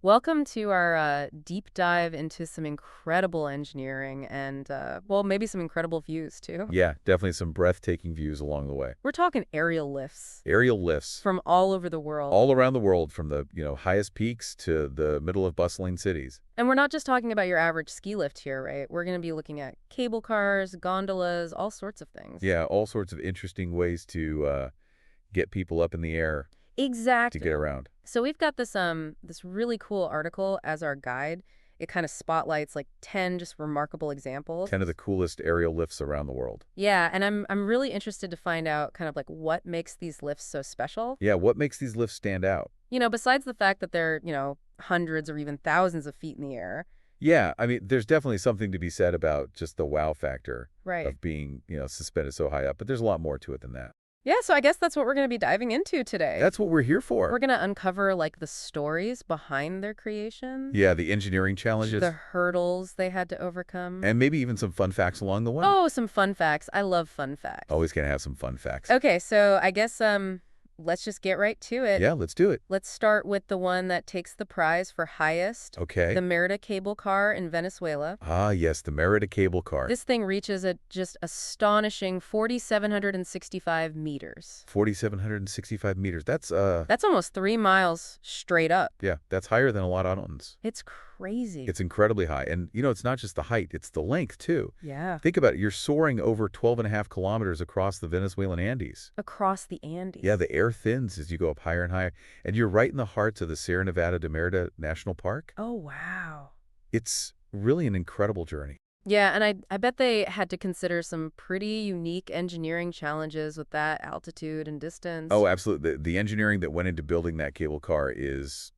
Welcome to our deep dive into some incredible engineering and, well, maybe some incredible views too. Yeah, definitely some breathtaking views along the way. We're talking aerial lifts Aerial lifts from all over the world. all around the world from the, highest peaks to the middle of bustling cities. And we're not just talking about your average ski lift here, right? We're going to be looking at cable cars, gondolas, all sorts of things. Yeah, all sorts of interesting ways to get people up in the air to Exactly. get around. So we've got this really cool article as our guide. It kind of spotlights like 10 just remarkable examples. 10 of the coolest aerial lifts around the world. Yeah, and I'm really interested to find out kind of like what makes these lifts so special. Yeah, what makes these lifts stand out? Besides the fact that they're, hundreds or even thousands of feet in the air. Yeah, I mean, there's definitely something to be said about just the wow factor Right. of being, suspended so high up, but there's a lot more to it than that. Yeah, so I guess that's what we're going to be diving into today. That's what we're here We're for. going to uncover like the stories behind their creation, Yeah, the engineering challenges, the hurdles they had to overcome. and maybe even some fun facts along the way. Oh, some fun facts. I love fun facts. Always gonna have some fun facts. Okay, so I guess let's just get right to it. Yeah, let's do it. Let's start with the one that takes the prize for highest, Okay. the Merida cable car in Venezuela. Ah, yes, the Merida cable car. This thing reaches a just astonishing 4,765 meters. 4,765 meters. That's almost 3 miles straight up. Yeah, that's higher than a lot of mountains. It's crazy. It's incredibly high. And, it's not just the height, it's the length, too. Yeah. Think about it. You're soaring over 12 and a half kilometers across the Venezuelan Andes. Across the Andes. Yeah, the air thins as you go up higher and higher. And you're right in the hearts of the Sierra Nevada de Merida National Park. Oh, wow. It's really an incredible journey. Yeah, and I bet they had to consider some pretty unique engineering challenges with that altitude and distance. Oh, absolutely. The engineering that went into building that cable car is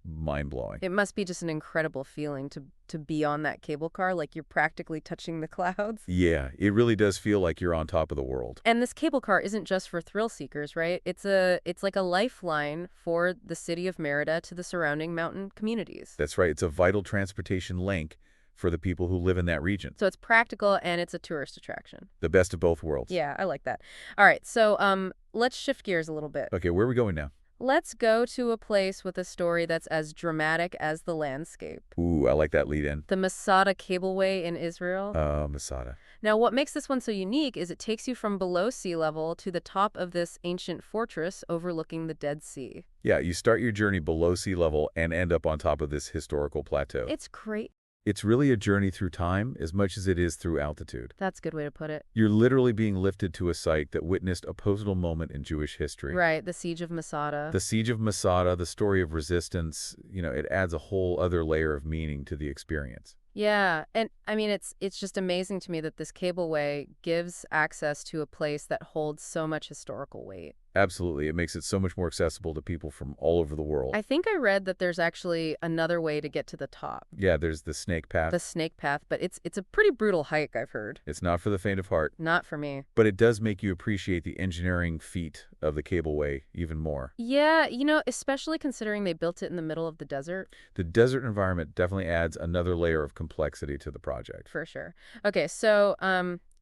mind-blowing. It must be just an incredible feeling to be on that cable car, like you're practically touching the clouds. Yeah, it really does feel like you're on top of the world. And this cable car isn't just for thrill seekers, right? It's like a lifeline for the city of Merida to the surrounding mountain communities. That's right. It's a vital transportation link for the people who live in that region. So it's practical and it's a tourist attraction. The best of both worlds. Yeah, I like that. All right, so let's shift gears a little bit. Okay, where are we going now? Let's go to a place with a story that's as dramatic as the landscape. Ooh, I like that lead in. The Masada Cableway in Israel. Masada. Now, what makes this one so unique is it takes you from below sea level to the top of this ancient fortress overlooking the Dead Sea. Yeah, you start your journey below sea level and end up on top of this historical plateau. It's great. It's really a journey through time as much as it is through altitude. That's a good way to put it. You're literally being lifted to a site that witnessed a pivotal moment in Jewish history. Right, the Siege of Masada. The Siege of Masada, the story of resistance, it adds a whole other layer of meaning to the experience. Yeah, and I mean it's just amazing to me that this cableway gives access to a place that holds so much historical weight. Absolutely. It makes it so much more accessible to people from all over the world. I think I read that there's actually another way to get to the top. Yeah, there's the snake path. The snake path, but it's a pretty brutal hike, I've heard. It's not for the faint of heart, Not for me. but it does make you appreciate the engineering feat of the cableway even more. Yeah, especially considering they built it in the middle of the desert. The desert environment definitely adds another layer of complexity to the project. For sure. Okay, so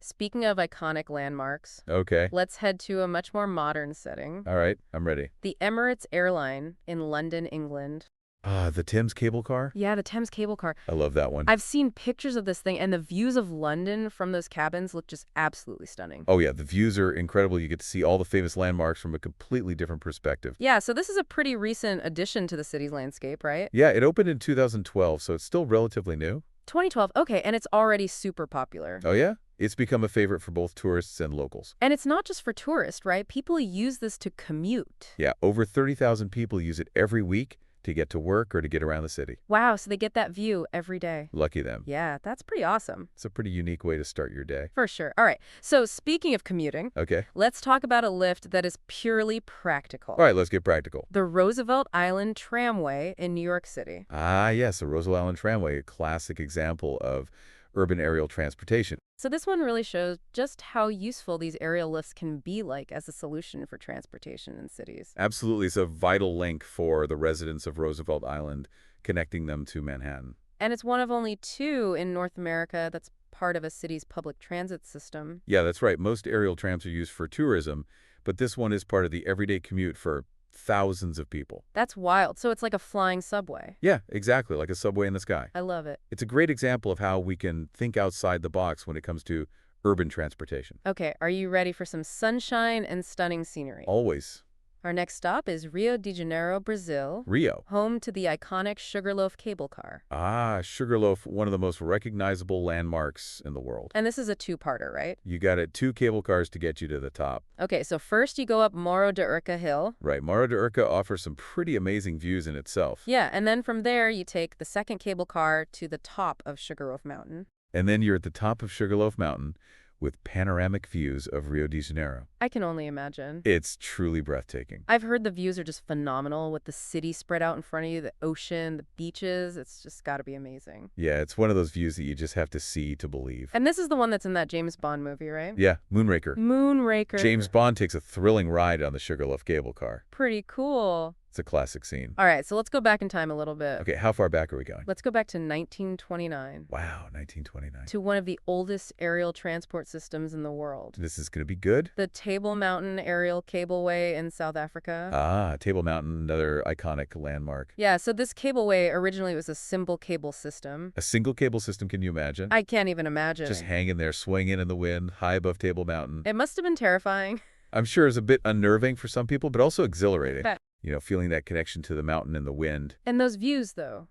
speaking of iconic landmarks, Okay. let's head to a much more modern setting. All right, I'm ready. The Emirates Airline in London, England. Ah, the Thames cable car? Yeah, the Thames cable car. I love that one. I've seen pictures of this thing, and the views of London from those cabins look just absolutely stunning. Oh yeah, the views are incredible. You get to see all the famous landmarks from a completely different perspective. Yeah, so this is a pretty recent addition to the city's landscape, right? Yeah, it opened in 2012, so it's still relatively new. 2012, okay, and it's already super popular. Oh yeah? It's become a favorite for both tourists and locals. And it's not just for tourists, right? People use this to commute. Yeah, over 30,000 people use it every week to get to work or to get around the city. Wow, so they get that view every day. Lucky them. Yeah, that's pretty awesome. It's a pretty unique way to start your day. For sure. All right, so speaking of commuting, Okay. let's talk about a lift that is purely practical. All right, let's get practical. The Roosevelt Island Tramway in New York City. Ah, yes, the Roosevelt Island Tramway, a classic example of urban aerial transportation. So this one really shows just how useful these aerial lifts can be like as a solution for transportation in cities. Absolutely, it's a vital link for the residents of Roosevelt Island, connecting them to Manhattan. And it's one of only 2 in North America that's part of a city's public transit system. Yeah, that's right. Most aerial trams are used for tourism, but this one is part of the everyday commute for thousands of people. That's wild. So it's like a flying subway. Yeah, exactly, like a subway in the sky. I love it. It's a great example of how we can think outside the box when it comes to urban transportation. Okay, are you ready for some sunshine and stunning scenery? Always. Our next stop is Rio de Janeiro, Brazil, Rio. home to the iconic Sugarloaf cable car. Ah, Sugarloaf, one of the most recognizable landmarks in the world. And this is a two-parter, right? You got it, 2 cable cars to get you to the top. Okay, so first you go up Morro de Urca Hill. Right, Morro de Urca offers some pretty amazing views in itself. Yeah, and then from there you take the second cable car to the top of Sugarloaf Mountain. And then you're at the top of Sugarloaf Mountain with panoramic views of Rio de Janeiro. I can only imagine. It's truly breathtaking. I've heard the views are just phenomenal with the city spread out in front of you, the ocean, the beaches. It's just got to be amazing. Yeah, it's one of those views that you just have to see to believe. And this is the one that's in that James Bond movie, right? Yeah, Moonraker. Moonraker. James Bond takes a thrilling ride on the Sugarloaf cable car. Pretty cool. It's a classic scene. All right, so let's go back in time a little bit. Okay, how far back are we going? Let's go back to 1929. Wow, 1929. To one of the oldest aerial transport systems in the world. This is going to be good? The Table Mountain Aerial Cableway in South Africa. Ah, Table Mountain, another iconic landmark. Yeah, so this cableway originally was a simple cable system. A single cable system, can you imagine? I can't even imagine. Just hanging there, swinging in the wind, high above Table Mountain. It must have been terrifying. I'm sure it's a bit unnerving for some people, but also exhilarating. Bet. You know, feeling that connection to the mountain and the wind. And those views, though.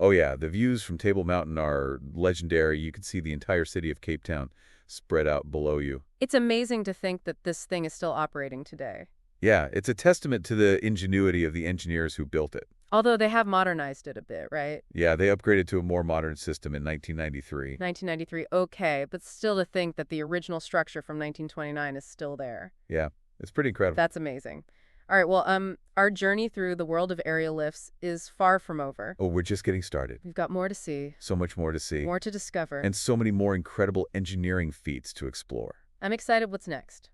Oh yeah, the views from Table Mountain are legendary. You can see the entire city of Cape Town spread out below you. It's amazing to think that this thing is still operating today. Yeah, it's a testament to the ingenuity of the engineers who built it. Although they have modernized it a bit, right? Yeah, they upgraded to a more modern system in 1993. 1993, okay, but still to think that the original structure from 1929 is still there. Yeah, it's pretty incredible. That's amazing. All right, well, our journey through the world of aerial lifts is far from over. Oh, we're just getting started. We've got more to see, So much more to see. more to discover. And so many more incredible engineering feats to explore. I'm excited what's next.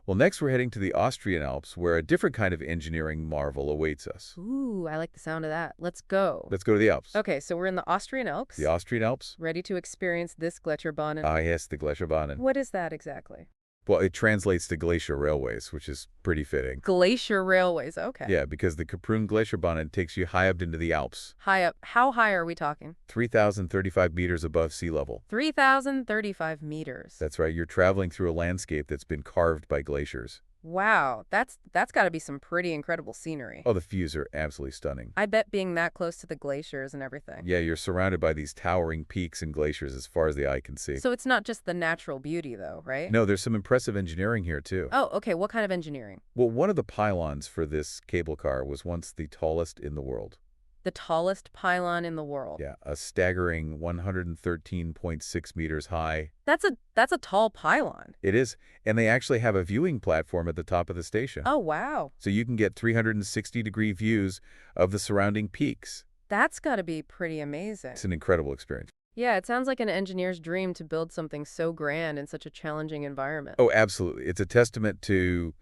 Well, next we're heading to the Austrian Alps, where a different kind of engineering marvel awaits us. Ooh, I like the sound of that. Let's go. Let's go to the Alps. Okay, so we're in the Austrian Alps. The Austrian Alps? Ready to experience this Gletscherbahn. Ah, yes, the Gletscherbahnen. What is that exactly? Well, it translates to glacier railways, which is pretty fitting. Glacier railways, okay. Yeah, because the Kaprun Gletscherbahnen takes you high up into the Alps, High up. How high are we talking? 3,035 meters above sea level. 3,035 meters. That's right, you're traveling through a landscape that's been carved by glaciers. Wow, that's got to be some pretty incredible scenery. Oh, the views are absolutely stunning. I bet being that close to the glaciers and everything. Yeah, you're surrounded by these towering peaks and glaciers as far as the eye can see. So it's not just the natural beauty, though, right? No, there's some impressive engineering here, too. Oh, okay. What kind of engineering? Well, one of the pylons for this cable car was once the tallest in the world. The tallest pylon in the world. Yeah, a staggering 113.6 meters high. That's a tall pylon. It is, and they actually have a viewing platform at the top of the station. Oh, wow. So you can get 360-degree views of the surrounding peaks. That's got to be pretty amazing. It's an incredible experience. Yeah, it sounds like an engineer's dream to build something so grand in such a challenging environment. Oh, absolutely. It's a testament to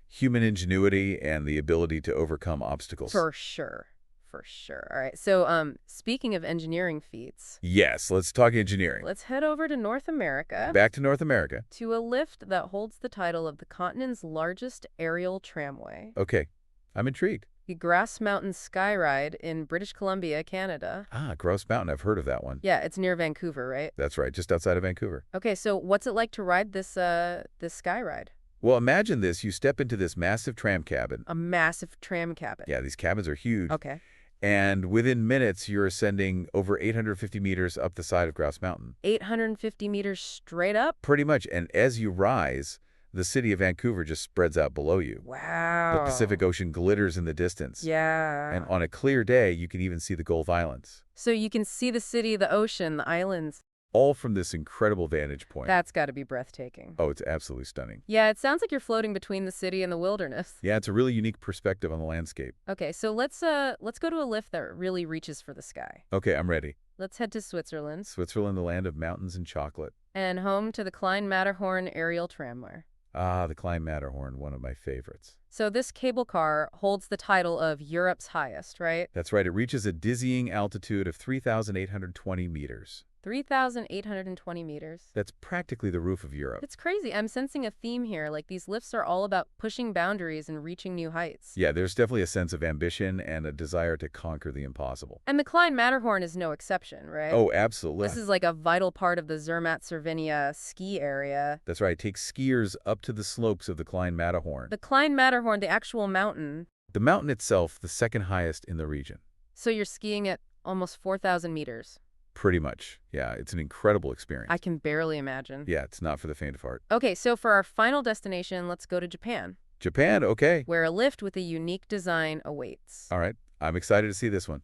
human ingenuity and the ability to overcome obstacles. For sure. For sure. All right. So, speaking of engineering feats, Yes, let's talk engineering. let's head over to North America Back to North America. to a lift that holds the title of the continent's largest aerial tramway, Okay, I'm intrigued. the Grass Mountain Skyride in British Columbia, Canada. Ah, Grouse Mountain. I've heard of that one. Yeah, it's near Vancouver, right? That's right, just outside of Vancouver. Okay, so what's it like to ride this Skyride? Well, imagine this. You step into this massive tram cabin. A massive tram cabin. Yeah, these cabins are huge. Okay. And within minutes, you're ascending over 850 meters up the side of Grouse Mountain. 850 meters straight up? Pretty much. And as you rise, the city of Vancouver just spreads out below you. Wow. The Pacific Ocean glitters in the distance. Yeah. And on a clear day, you can even see the Gulf Islands. So you can see the city, the ocean, the islands. All from this incredible vantage point. That's got to be breathtaking. Oh, it's absolutely stunning. Yeah, it sounds like you're floating between the city and the wilderness. Yeah, it's a really unique perspective on the landscape. Okay, so let's go to a lift that really reaches for the sky. Okay, I'm ready. Let's head to Switzerland Switzerland, the land of mountains and chocolate. and home to the Klein Matterhorn aerial tramway. Ah, the Klein Matterhorn, one of my favorites. So this cable car holds the title of Europe's highest, right? That's right, it reaches a dizzying altitude of 3,820 meters. 3,820 meters. That's practically the roof of Europe. It's crazy. I'm sensing a theme here. Like these lifts are all about pushing boundaries and reaching new heights. Yeah, there's definitely a sense of ambition and a desire to conquer the impossible. And the Klein Matterhorn is no exception, right? Oh, absolutely. This is like a vital part of the Zermatt Cervinia ski area. That's right. Take skiers up to the slopes of the Klein Matterhorn. The Klein Matterhorn, the actual mountain. The mountain itself, the second highest in the region. So you're skiing at almost 4,000 meters. Pretty much. Yeah, it's an incredible experience. I can barely imagine. Yeah, it's not for the faint of heart. Okay, so for our final destination, let's go to Japan, Japan, okay. where a lift with a unique design awaits. All right. I'm excited to see this one.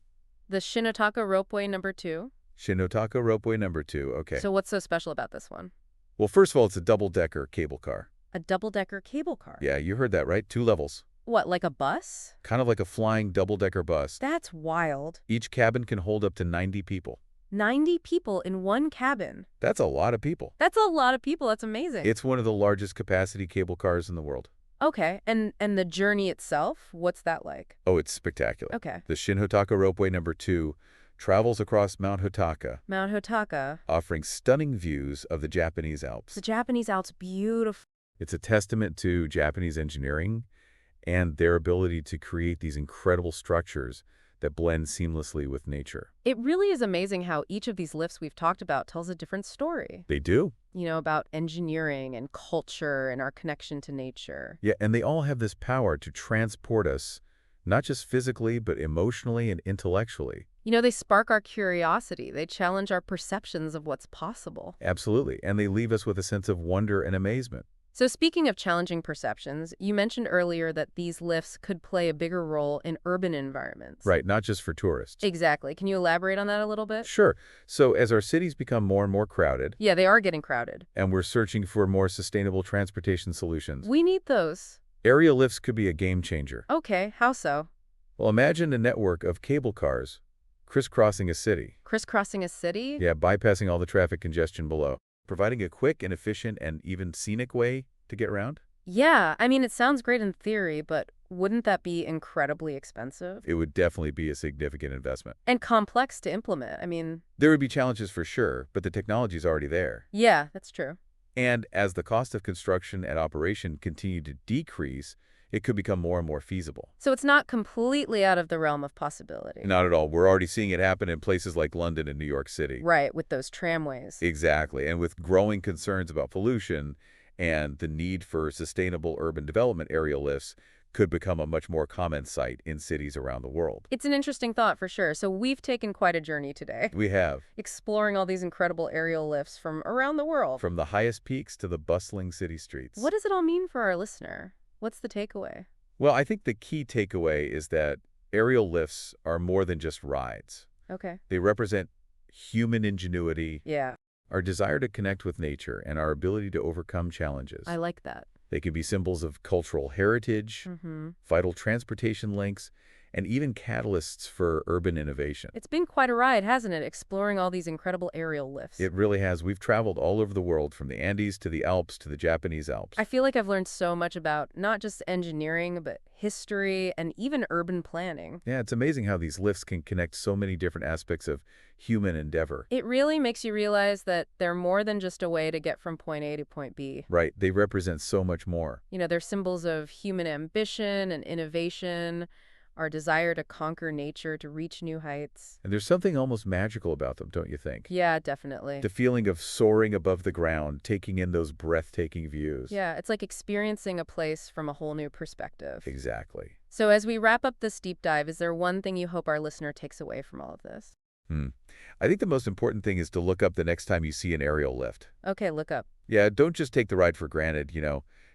The Shinotaka Ropeway number 2. Shinotaka Ropeway number 2, okay. So what's so special about this one? Well, first of all, it's a double-decker cable car. A double-decker cable car. Yeah, you heard that right. 2 levels. What, like a bus? Kind of like a flying double-decker bus. That's wild. Each cabin can hold up to 90 people. 90 people in one cabin. That's a lot of people. That's a lot of people. That's amazing. It's one of the largest capacity cable cars in the world. Okay, and the journey itself, what's that like? Oh, it's spectacular. Okay. The Shinotaka Ropeway number 2 travels across Mount Hotaka, Mount Hotaka. offering stunning views of the Japanese Alps. The Japanese Alps, beautiful. It's a testament to Japanese engineering and their ability to create these incredible structures that blend seamlessly with nature. It really is amazing how each of these lifts we've talked about tells a different story. They do. About engineering and culture and our connection to nature. Yeah, and they all have this power to transport us, not just physically, but emotionally and intellectually. They spark our curiosity. They challenge our perceptions of what's possible. Absolutely. And they leave us with a sense of wonder and amazement. So speaking of challenging perceptions, you mentioned earlier that these lifts could play a bigger role in urban environments. Right, not just for tourists. Exactly. Can you elaborate on that a little bit? Sure. So as our cities become more and more crowded, Yeah, they are getting crowded. and we're searching for more sustainable transportation solutions, We need those. aerial lifts could be a game changer. Okay, how so? Well, imagine a network of cable cars crisscrossing a city. Crisscrossing a city? Yeah, bypassing all the traffic congestion below, providing a quick and efficient and even scenic way to get around. Yeah, it sounds great in theory, but wouldn't that be incredibly expensive? It would definitely be a significant investment. And complex to implement. There would be challenges for sure, but the technology is already there. Yeah, that's true. And as the cost of construction and operation continue to decrease, it could become more and more feasible. So it's not completely out of the realm of possibility. Not at all. We're already seeing it happen in places like London and New York City. Right, with those tramways. Exactly. And with growing concerns about pollution and the need for sustainable urban development, aerial lifts could become a much more common sight in cities around the world. It's an interesting thought for sure. So we've taken quite a journey today, We have, exploring all these incredible aerial lifts from around the world. from the highest peaks to the bustling city streets. What does it all mean for our listener? What's the takeaway? Well, I think the key takeaway is that aerial lifts are more than just rides. Okay. They represent human ingenuity, Yeah, our desire to connect with nature, and our ability to overcome challenges. I like that. They can be symbols of cultural heritage, Mm-hmm. vital transportation links, and even catalysts for urban innovation. It's been quite a ride, hasn't it, exploring all these incredible aerial lifts? It really has. We've traveled all over the world, from the Andes to the Alps to the Japanese Alps. I feel like I've learned so much about not just engineering, but history and even urban planning. Yeah, it's amazing how these lifts can connect so many different aspects of human endeavor. It really makes you realize that they're more than just a way to get from point A to point B. Right, they represent so much more. They're symbols of human ambition and innovation, our desire to conquer nature, to reach new heights. And there's something almost magical about them, don't you think? Yeah, definitely. The feeling of soaring above the ground, taking in those breathtaking views. Yeah, it's like experiencing a place from a whole new perspective. Exactly. So as we wrap up this deep dive, is there one thing you hope our listener takes away from all of this? I think the most important thing is to look up the next time you see an aerial lift. Okay, look up. Yeah, don't just take the ride for granted,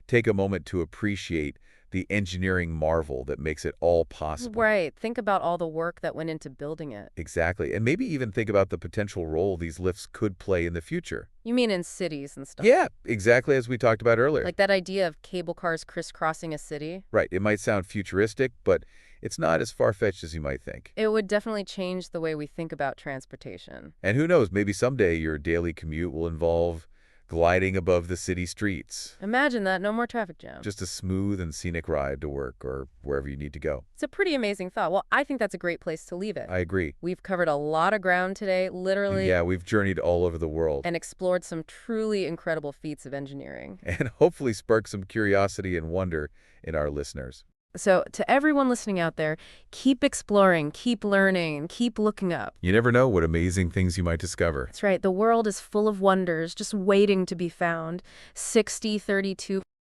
Take a moment to appreciate the engineering marvel that makes it all possible. Right. Think about all the work that went into building it. Exactly. And maybe even think about the potential role these lifts could play in the future. You mean in cities and stuff? Yeah, exactly as we talked about earlier. Like that idea of cable cars crisscrossing a city? Right. It might sound futuristic, but it's not as far-fetched as you might think. It would definitely change the way we think about transportation. And who knows, maybe someday your daily commute will involve gliding above the city streets. Imagine that, no more traffic jams. Just a smooth and scenic ride to work or wherever you need to go. It's a pretty amazing thought. Well, I think that's a great place to leave it. I agree. We've covered a lot of ground today, literally, Yeah, we've journeyed all over the world. and explored some truly incredible feats of engineering. And hopefully spark some curiosity and wonder in our listeners. So, to everyone listening out there, keep exploring, keep learning, and keep looking up. You never know what amazing things you might discover. That's right, the world is full of wonders just waiting to be found. 60, 32,